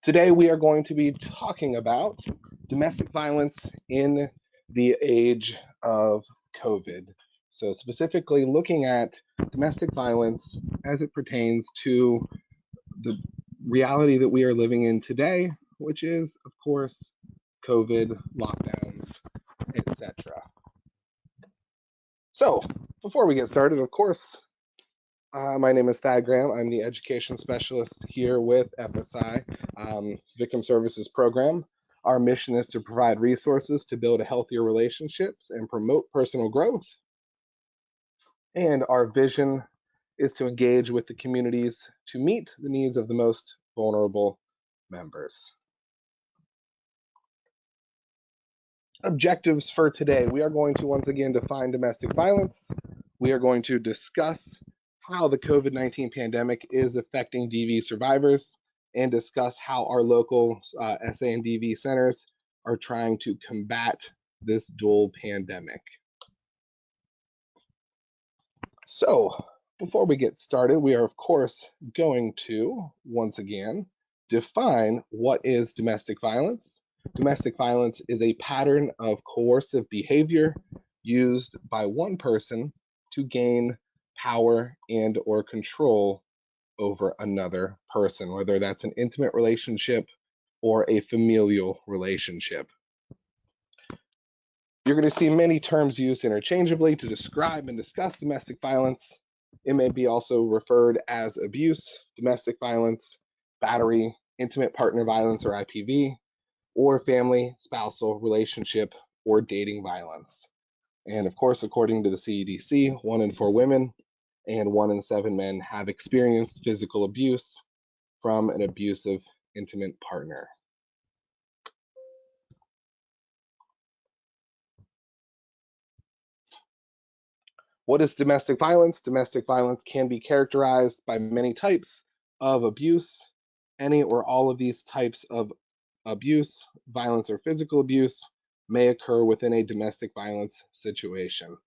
Today we are going to be talking about domestic violence in the age of COVID. So specifically looking at domestic violence as it pertains to the reality that we are living in today, which is, of course, COVID, lockdowns, etc. So before we get started, of course, my name is Thad Graham. I'm the education specialist here with FSI Victim Services Program. Our mission is to provide resources to build healthier relationships and promote personal growth. And our vision is to engage with the communities to meet the needs of the most vulnerable members. Objectives for today. We are going to once again define domestic violence. We are going to discuss how the COVID-19 pandemic is affecting DV survivors and discuss how our local SA and DV centers are trying to combat this dual pandemic. So before we get started, we are of course going to once again define what is domestic violence. Domestic violence is a pattern of coercive behavior used by one person to gain power and or control over another person, whether that's an intimate relationship or a familial relationship. You're going to see many terms used interchangeably to describe and discuss domestic violence. It may be also referred as abuse, domestic violence, battery, intimate partner violence or IPV, or family, spousal relationship, or dating violence. And of course, according to the CDC, 1 in 4 women and 1 in 7 men have experienced physical abuse from an abusive intimate partner. What is domestic violence? Domestic violence can be characterized by many types of abuse. Any or all of these types of abuse, violence, or physical abuse may occur within a domestic violence situation.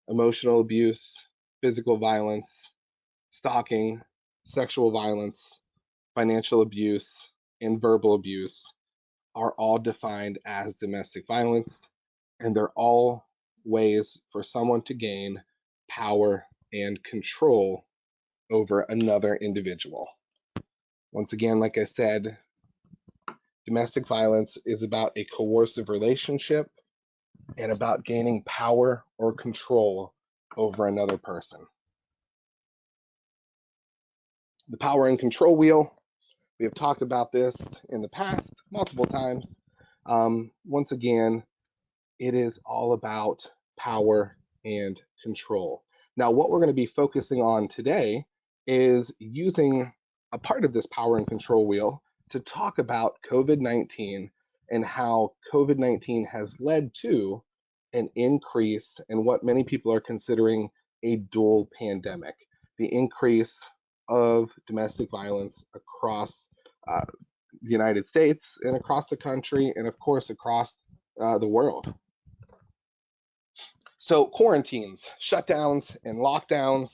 Emotional abuse, physical violence, stalking, sexual violence, financial abuse, and verbal abuse are all defined as domestic violence, and they're all ways for someone to gain power and control over another individual. Once again, like I said, domestic violence is about a coercive relationship and about gaining power or control over another person. The power and control wheel, we have talked about this in the past multiple times. Once again, it is all about power and control. Now, what we're going to be focusing on today is using a part of this power and control wheel to talk about COVID-19 and how COVID-19 has led to an increase in what many people are considering a dual pandemic, the increase of domestic violence across the United States and across the country and of course across the world. So quarantines, shutdowns, and lockdowns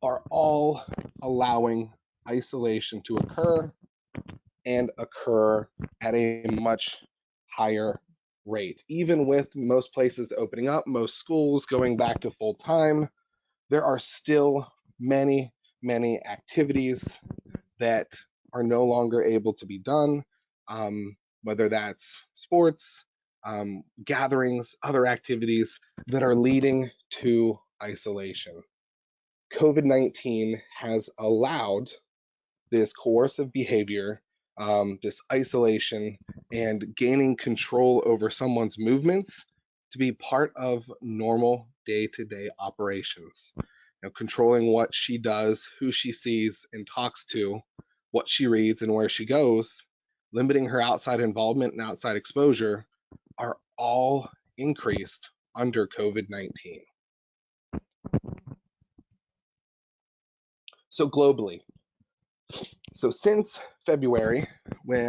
are all allowing isolation to occur and occur at a much higher rate. Even with most places opening up, most schools going back to full time, there are still many activities that are no longer able to be done, whether that's sports, gatherings, other activities that are leading to isolation. COVID-19 has allowed this coercive behavior, this isolation, and gaining control over someone's movements to be part of normal day-to-day operations. You know, controlling what she does, who she sees and talks to, what she reads and where she goes, limiting her outside involvement and outside exposure are all increased under COVID-19. So globally, since February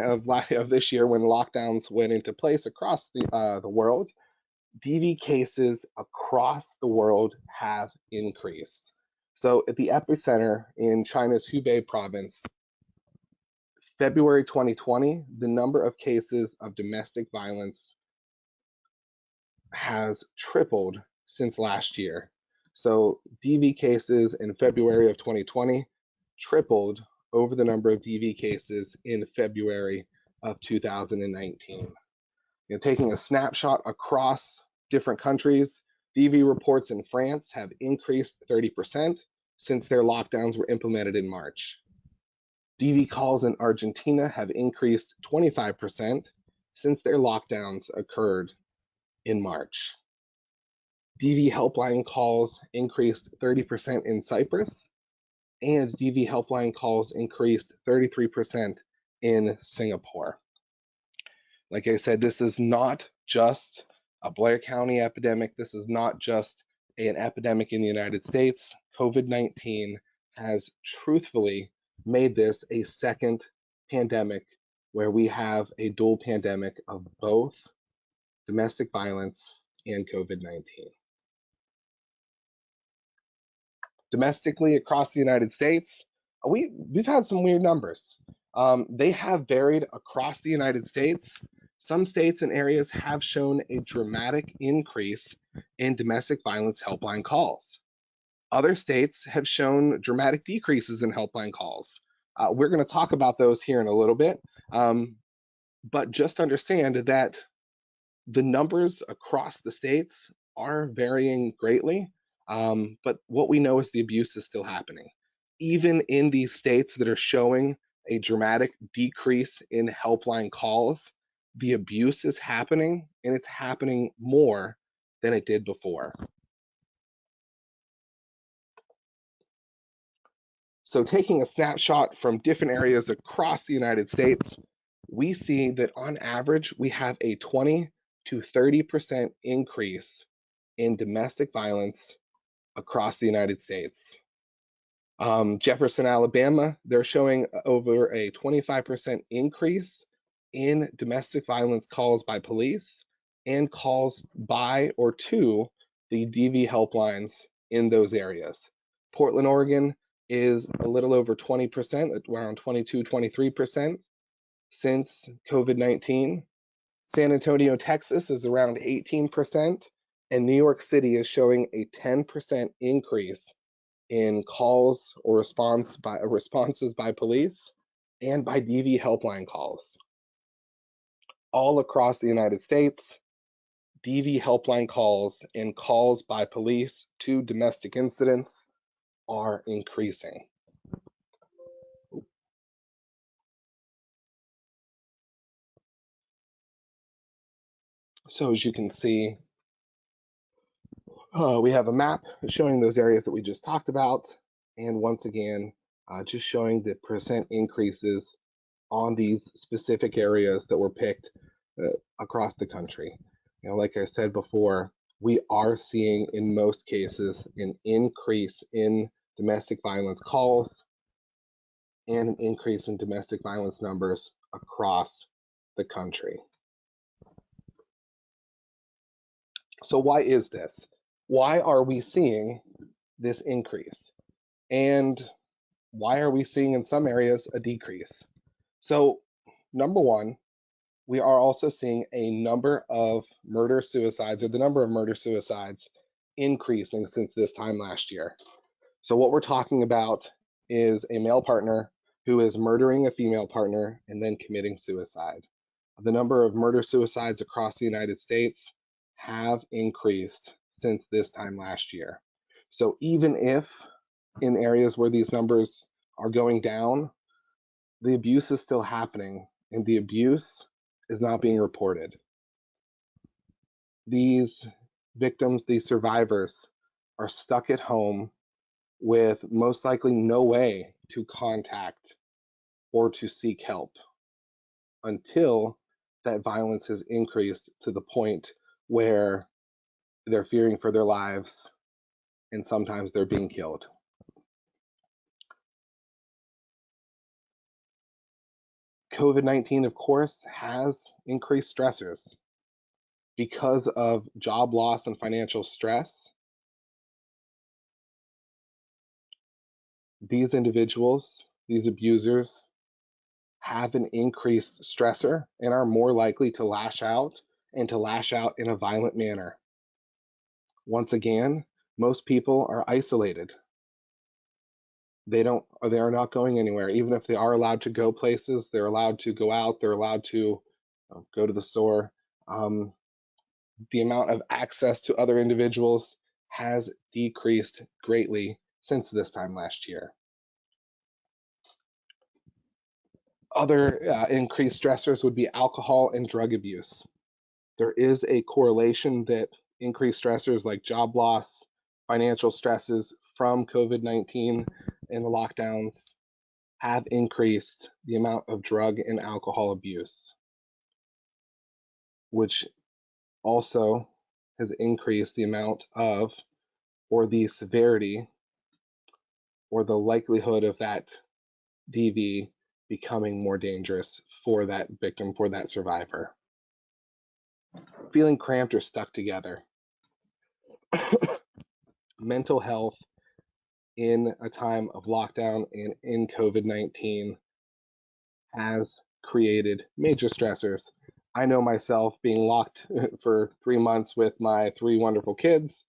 of this year, when lockdowns went into place across the world, DV cases across the world have increased. So at the epicenter in China's Hubei province, February 2020, the number of cases of domestic violence has tripled since last year. So DV cases in February of 2020 tripled over the number of DV cases in February of 2019. Taking a snapshot across different countries, DV reports in France have increased 30% since their lockdowns were implemented in March. DV calls in Argentina have increased 25% since their lockdowns occurred in March. DV helpline calls increased 30% in Cyprus, and DV helpline calls increased 33% in Singapore. Like I said, this is not just a Blair County epidemic. This is not just an epidemic in the United States. COVID-19 has truthfully made this a second pandemic where we have a dual pandemic of both domestic violence and COVID-19. Domestically across the United States, we've had some weird numbers. They have varied across the United States. Some states and areas have shown a dramatic increase in domestic violence helpline calls. Other states have shown dramatic decreases in helpline calls. We're going to talk about those here in a little bit, but just understand that the numbers across the states are varying greatly, but what we know is the abuse is still happening. Even in these states that are showing a dramatic decrease in helpline calls, the abuse is happening, and it's happening more than it did before. So taking a snapshot from different areas across the United States, we see that on average, we have a 20 to 30% increase in domestic violence across the United States. Jefferson, Alabama, they're showing over a 25% increase in domestic violence calls by police and calls by or to the DV helplines in those areas. Portland, Oregon is a little over 20%, around 22, 23% since COVID-19. San Antonio, Texas is around 18%, and New York City is showing a 10% increase in calls or responses by police and by DV helpline calls. All across the United States, DV helpline calls and calls by police to domestic incidents are increasing. So as you can see, we have a map showing those areas that we just talked about, and once again, just showing the percent increases on these specific areas that were picked across the country. Like I said before, we are seeing in most cases an increase in domestic violence calls and an increase in domestic violence numbers across the country. So why is this? Why are we seeing this increase? And why are we seeing in some areas a decrease? So number one, we are also seeing a number of murder-suicides, or the number of murder-suicides increasing since this time last year. So what we're talking about is a male partner who is murdering a female partner and then committing suicide. The number of murder-suicides across the United States have increased since this time last year. So even if in areas where these numbers are going down, the abuse is still happening, and the abuse is not being reported. These victims, these survivors, are stuck at home with most likely no way to contact or to seek help until that violence has increased to the point where they're fearing for their lives and sometimes they're being killed. COVID-19, of course, has increased stressors. Because of job loss and financial stress, these individuals, these abusers, have an increased stressor and are more likely to lash out and to lash out in a violent manner. Once again, most people are isolated. They are not going anywhere. Even if they are allowed to go places, they're allowed to go out, they're allowed to go to the store. The amount of access to other individuals has decreased greatly since this time last year. Other increased stressors would be alcohol and drug abuse. There is a correlation that increased stressors like job loss, financial stresses from COVID-19 and the lockdowns have increased the amount of drug and alcohol abuse, which also has increased the amount of, or the severity, or the likelihood of that DV becoming more dangerous for that victim, for that survivor. Feeling cramped or stuck together. Mental health in a time of lockdown and in COVID-19 has created major stressors. I know myself being locked for 3 months with my 3 wonderful kids.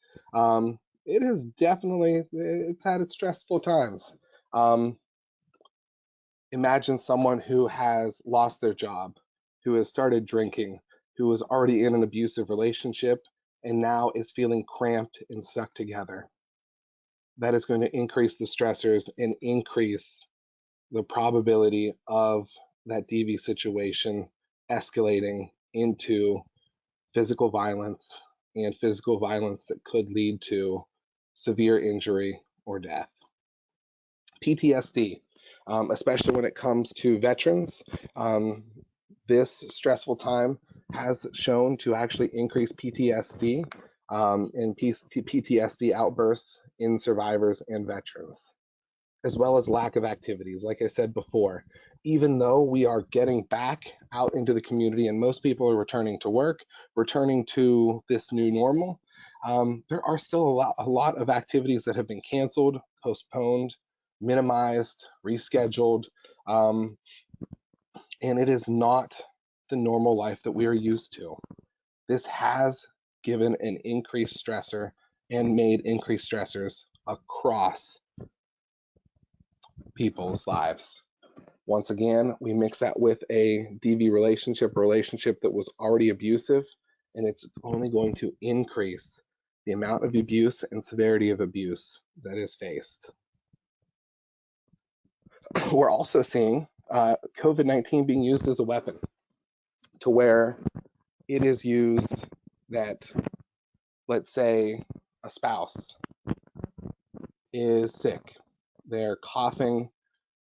It has definitely, it's had its stressful times. Imagine someone who has lost their job, who has started drinking, who was already in an abusive relationship, and now is feeling cramped and stuck together. That is going to increase the stressors and increase the probability of that DV situation escalating into physical violence and physical violence that could lead to severe injury or death. PTSD, especially when it comes to veterans, this stressful time has shown to actually increase PTSD and PTSD outbursts in survivors and veterans, as well as lack of activities. Like I said before, even though we are getting back out into the community and most people are returning to work, returning to this new normal, there are still a lot of activities that have been canceled, postponed, minimized, rescheduled, and it is not the normal life that we are used to. This has given an increased stressor and made increased stressors across people's lives. Once again, we mix that with a DV relationship that was already abusive, and it's only going to increase the amount of abuse and severity of abuse that is faced. We're also seeing COVID-19 being used as a weapon, to where it is used that, let's say, a spouse is sick, they're coughing,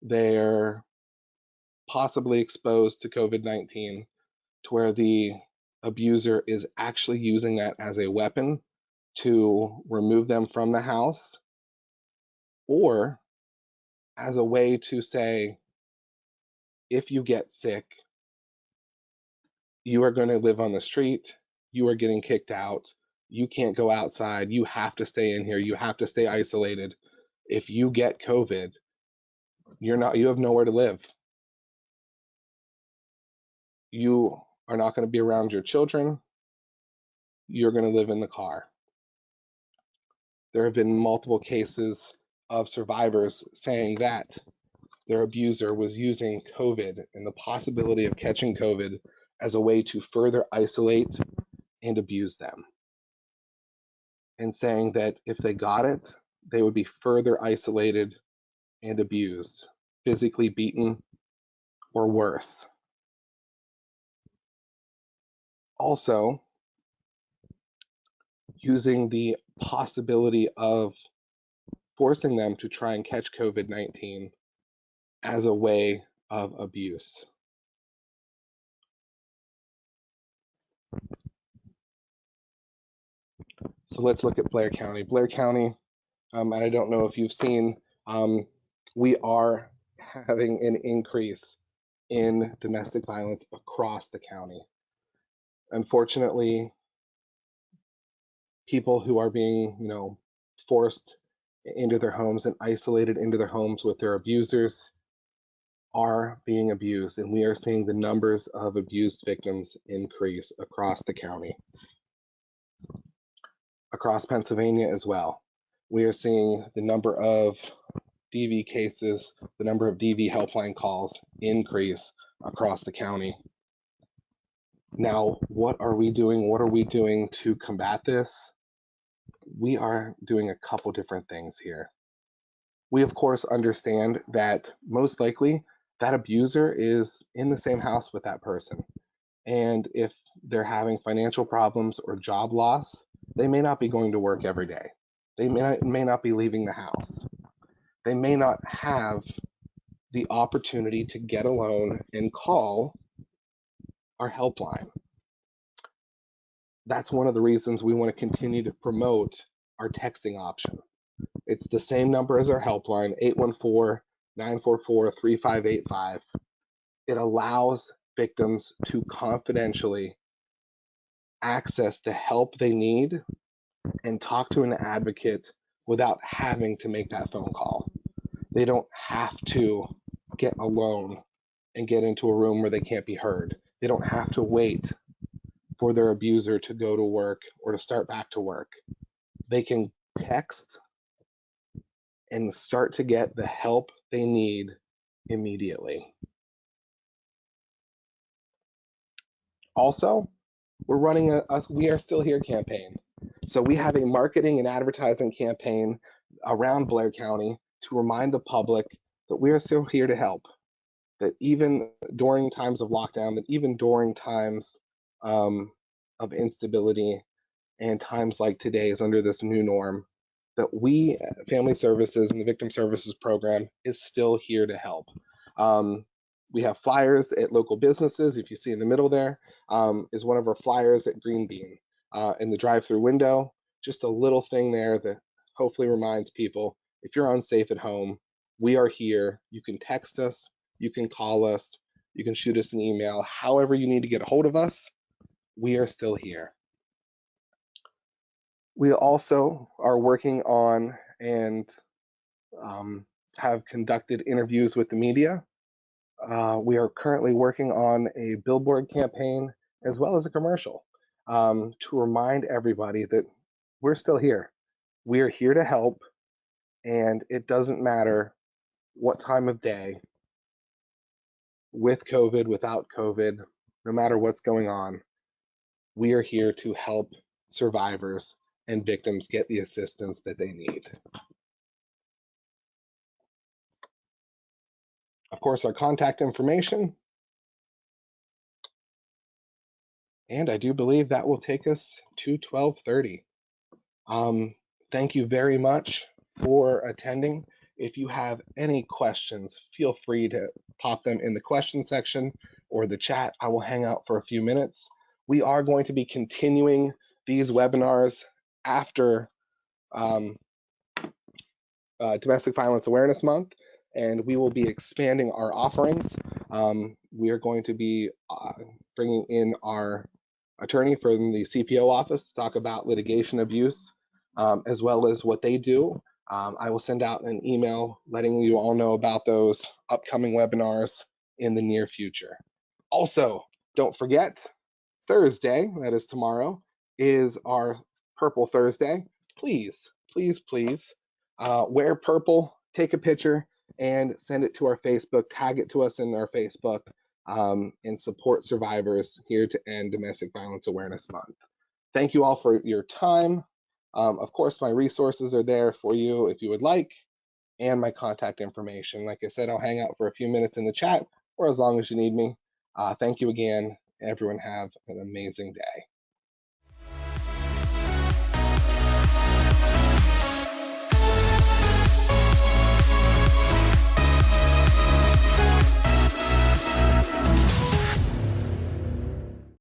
they're possibly exposed to COVID-19, to where the abuser is actually using that as a weapon to remove them from the house, or as a way to say, if you get sick, you are going to live on the street, you are getting kicked out, you can't go outside, you have to stay in here, you have to stay isolated. If you get COVID, you have nowhere to live. You are not going to be around your children, you're going to live in the car. There have been multiple cases of survivors saying that their abuser was using COVID and the possibility of catching COVID as a way to further isolate and abuse them, and saying that if they got it, they would be further isolated and abused, physically beaten, or worse. Also, using the possibility of forcing them to try and catch COVID-19 as a way of abuse. So let's look at Blair County. Blair County, and I don't know if you've seen, we are having an increase in domestic violence across the county. Unfortunately, people who are being, forced into their homes and isolated into their homes with their abusers are being abused, and we are seeing the numbers of abused victims increase across the county, across Pennsylvania as well. We are seeing the number of DV cases, the number of DV helpline calls increase across the county. Now, what are we doing? What are we doing to combat this? We are doing a couple different things here. We, of course, understand that most likely that abuser is in the same house with that person. And if they're having financial problems or job loss, they may not be going to work every day. They may not be leaving the house. They may not have the opportunity to get a loan and call our helpline. That's one of the reasons we want to continue to promote our texting option. It's the same number as our helpline, 814-944-3585. It allows victims to confidentially access the help they need and talk to an advocate without having to make that phone call. They don't have to get a loan and get into a room where they can't be heard. They don't have to wait for their abuser to go to work or to start back to work. They can text and start to get the help they need immediately. Also, we're running a We Are Still Here campaign. So we have a marketing and advertising campaign around Blair County to remind the public that we are still here to help, that even during times of lockdown, that even during times of instability and times like today's under this new norm, that we, Family Services and the Victim Services Program, is still here to help. We have flyers at local businesses. If you see in the middle there, is one of our flyers at Green Bean in the drive-through window. Just a little thing there that hopefully reminds people, if you're unsafe at home, we are here. You can text us, you can call us, you can shoot us an email. However you need to get a hold of us, we are still here. We also are working on and have conducted interviews with the media. We are currently working on a billboard campaign as well as a commercial to remind everybody that we're still here. We are here to help, and it doesn't matter what time of day, with COVID, without COVID, no matter what's going on, we are here to help survivors and victims get the assistance that they need. Of course, our contact information. And I do believe that will take us to 12:30. Thank you very much for attending. If you have any questions, feel free to pop them in the question section or the chat. I will hang out for a few minutes. We are going to be continuing these webinars after Domestic Violence Awareness Month, and we will be expanding our offerings. We are going to be bringing in our attorney from the CPO office to talk about litigation abuse, as well as what they do. I will send out an email letting you all know about those upcoming webinars in the near future. Also, don't forget, Thursday, that is tomorrow, is our Purple Thursday. Please, please, please wear purple, take a picture, and send it to our Facebook, tag it to us in our Facebook, and support survivors here to end Domestic Violence Awareness Month. Thank you all for your time. Of course, my resources are there for you if you would like, and my contact information. Like I said, I'll hang out for a few minutes in the chat or as long as you need me. Thank you again. Everyone have an amazing day.